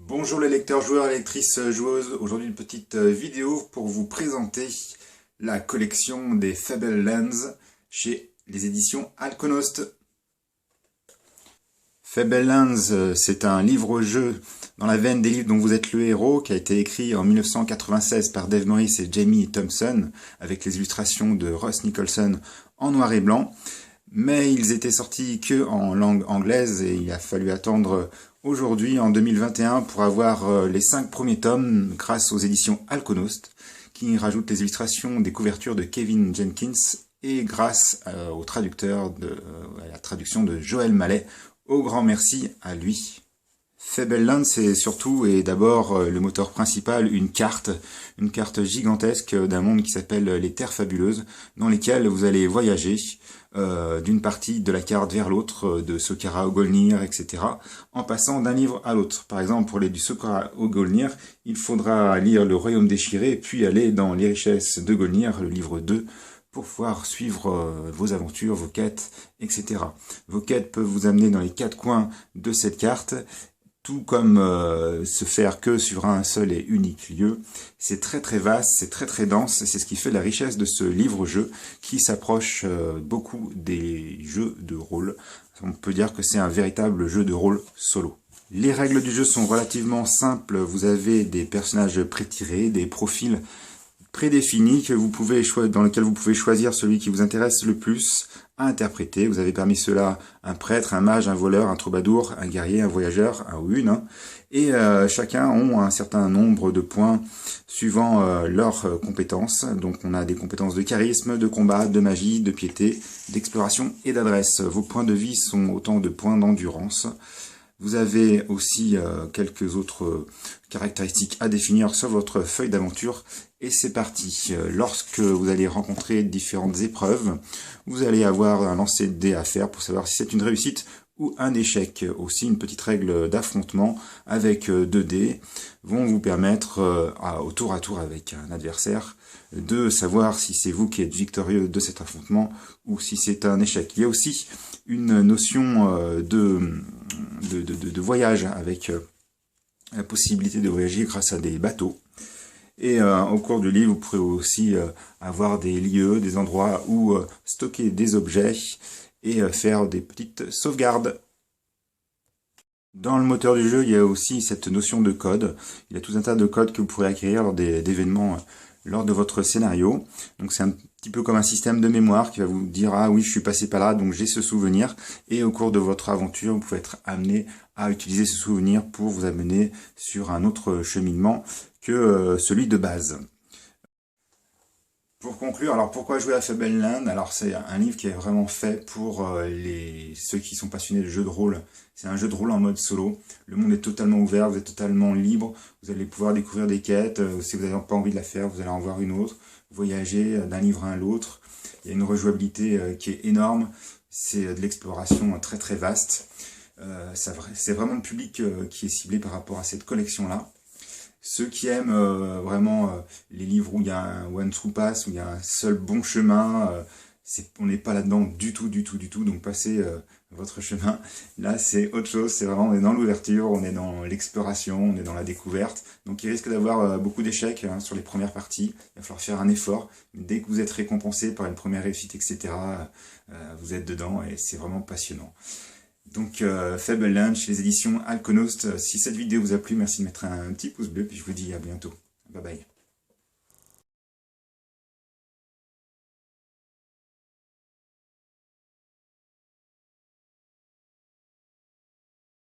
Bonjour les lecteurs, joueurs et lectrices joueuses. Aujourd'hui une petite vidéo pour vous présenter la collection des Fablelands chez les éditions Alkonost. Fablelands, c'est un livre-jeu dans la veine des livres dont vous êtes le héros, qui a été écrit en 1996 par Dave Morris et Jamie Thompson, avec les illustrations de Ross Nicholson en noir et blanc. Mais ils étaient sortis que en langue anglaise et il a fallu attendre aujourd'hui, en 2021, pour avoir les 5 premiers tomes grâce aux éditions Alkonost, qui rajoutent les illustrations des couvertures de Kevin Jenkins et grâce au traducteur à la traduction de Joël Mallet. Au grand merci à lui. Fablelands, c'est surtout et d'abord le moteur principal, une carte gigantesque d'un monde qui s'appelle les Terres Fabuleuses, dans lesquelles vous allez voyager d'une partie de la carte vers l'autre, de Sokara au Golnir, etc., en passant d'un livre à l'autre. Par exemple, pour aller du Sokara au Golnir, il faudra lire Le Royaume déchiré, puis aller dans Les Richesses de Golnir, le livre 2, pour pouvoir suivre vos aventures, vos quêtes, etc. Vos quêtes peuvent vous amener dans les 4 coins de cette carte, tout comme se faire que sur un seul et unique lieu. C'est très vaste, c'est très dense, c'est ce qui fait la richesse de ce livre-jeu qui s'approche beaucoup des jeux de rôle. On peut dire que c'est un véritable jeu de rôle solo. Les règles du jeu sont relativement simples, vous avez des personnages pré-tirés, des profils prédéfinis dans lesquels vous pouvez choisir celui qui vous intéresse le plus à interpréter. Vous avez parmi ceux-là un prêtre, un mage, un voleur, un troubadour, un guerrier, un voyageur, un ou une. Et chacun ont un certain nombre de points suivant leurs compétences. Donc on a des compétences de charisme, de combat, de magie, de piété, d'exploration et d'adresse. Vos points de vie sont autant de points d'endurance. Vous avez aussi quelques autres caractéristiques à définir sur votre feuille d'aventure. Et c'est parti. Lorsque vous allez rencontrer différentes épreuves, vous allez avoir un lancer de dés à faire pour savoir si c'est une réussite ou un échec. Aussi, une petite règle d'affrontement avec 2 dés vont vous permettre, au tour à tour avec un adversaire, de savoir si c'est vous qui êtes victorieux de cet affrontement ou si c'est un échec. Il y a aussi une notion de voyage avec la possibilité de voyager grâce à des bateaux. Et au cours du livre, vous pourrez aussi avoir des lieux, des endroits où stocker des objets et faire des petites sauvegardes. Dans le moteur du jeu, il y a aussi cette notion de code. Il y a tout un tas de codes que vous pourrez acquérir lors d'événements lors de votre scénario. Donc c'est un petit peu comme un système de mémoire qui va vous dire « Ah oui, je suis passé par là, donc j'ai ce souvenir ». Et au cours de votre aventure, vous pouvez être amené à utiliser ce souvenir pour vous amener sur un autre cheminement que celui de base. Pour conclure, alors pourquoi jouer à Fablelands? Alors c'est un livre qui est vraiment fait pour ceux qui sont passionnés de jeux de rôle. C'est un jeu de rôle en mode solo. Le monde est totalement ouvert, vous êtes totalement libre. Vous allez pouvoir découvrir des quêtes. Si vous n'avez pas envie de la faire, vous allez en voir une autre. Voyager d'un livre à l'autre. Il y a une rejouabilité qui est énorme. C'est de l'exploration très vaste. C'est vraiment le public qui est ciblé par rapport à cette collection-là. Ceux qui aiment vraiment les livres où il y a un one true pass, où il y a un seul bon chemin, on n'est pas là-dedans du tout, donc passez votre chemin. Là, c'est autre chose, c'est vraiment, on est dans l'ouverture, on est dans l'exploration, on est dans la découverte. Donc il risque d'avoir beaucoup d'échecs sur les premières parties, il va falloir faire un effort. Dès que vous êtes récompensé par une première réussite, etc., vous êtes dedans et c'est vraiment passionnant. Donc Fablelands chez les éditions Alkonost. Si cette vidéo vous a plu, merci de mettre un petit pouce bleu, puis je vous dis à bientôt. Bye bye.